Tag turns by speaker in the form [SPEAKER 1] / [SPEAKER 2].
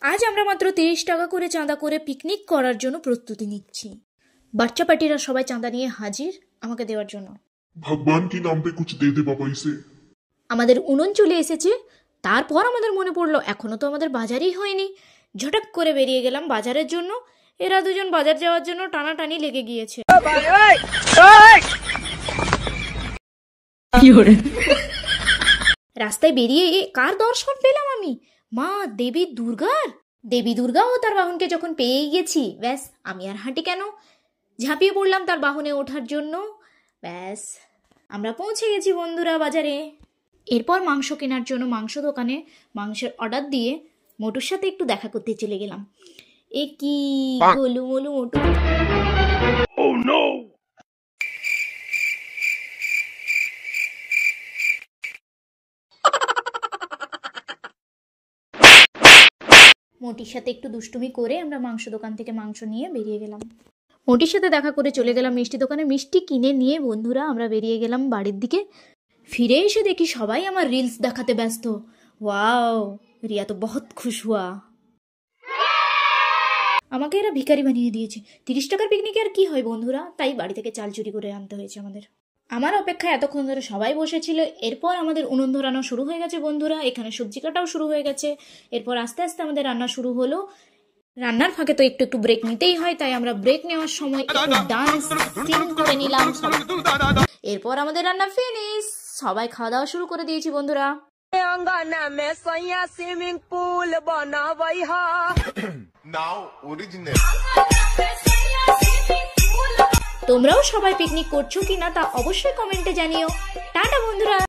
[SPEAKER 1] আজ আমরা মাত্র 30 টাকা করে চাঁদা করে পিকনিক করার জন্য প্রস্তুতি নিচ্ছি। বাচ্চা পার্টিরা সবাই চাঁদা নিয়ে হাজির আমাকে দেওয়ার জন্য।
[SPEAKER 2] ভগবান কি নাম পে কুছ দে দে বাবা ইসে।
[SPEAKER 1] আমাদের উনুন চলে এসেছে। তারপর আমাদের মনে পড়লো এখনো তো আমাদের বাজারই হয়নি। ঝটাক করে বেরিয়ে গেলাম বাজারের জন্য। এরা দুজন বাজার যাওয়ার জন্য টানাটানি লেগে গিয়েছে। রাস্তায় বেরিয়ে কার দর্শন পেলাম আমি? মা দেবী দুর্গার। দেবী দুর্গা ও তার বাহনকে যখন পেয়ে গেছি, ব্যাস আমি আর হাঁটি কেন, ঝাঁপিয়ে পড়লাম তার বাহনে ওঠার জন্য। ব্যাস আমরা পৌঁছে গেছি বন্ধুরা বাজারে। এরপর মাংস কেনার জন্য মাংস দোকানে মাংসের অর্ডার দিয়ে মোটুর সাথে একটু দেখা করতে চলে গেলাম। এ কি গোলু মোলু মোটু। মোটির সাথে একটু দুষ্টুমি করে আমরা মাংস দোকান থেকে মাংস নিয়ে বেরিয়ে গেলাম। মোটির সাথে দেখা করে চলে গেলাম মিষ্টি দোকানে। মিষ্টি কিনে নিয়ে বন্ধুরা আমরা বেরিয়ে গেলাম বাড়ির দিকে। ফিরে এসে দেখি সবাই আমার রিলস দেখাতে ব্যস্ত। ওয়াও, রিয়া তো বহুত খুশ হুয়া। আমাকে এরা ভিখারি বানিয়ে দিয়েছে। 30 টাকার পিকনিকে আর কি হয় বন্ধুরা, তাই বাড়ি থেকে চাল চুরি করে আনতে হয়েছে আমাদের। আমার অপেক্ষায় এতক্ষণ ধরে সবাই বসেছিল। এরপর আমাদের উনুন ধরানো শুরু হয়ে গেছে বন্ধুরা। এখানে সবজি কাটাও শুরু হয়ে গেছে। এরপর আস্তে আস্তে আমাদের রান্না শুরু হলো। রান্নার ফাঁকে তো একটু ব্রেক নিতেই হয়, তাই আমরা ব্রেক নেওয়ার সময় একটু ডান্স সিং করে নিলাম। এরপর আমাদের রান্না ফিনিশ। সবাই খাওয়া দাওয়া শুরু করে দিয়েছি বন্ধুরা। তোমরাও সবাই পিকনিক করছো কিনা তা অবশ্যই কমেন্টে জানিও। টাটা বন্ধুরা।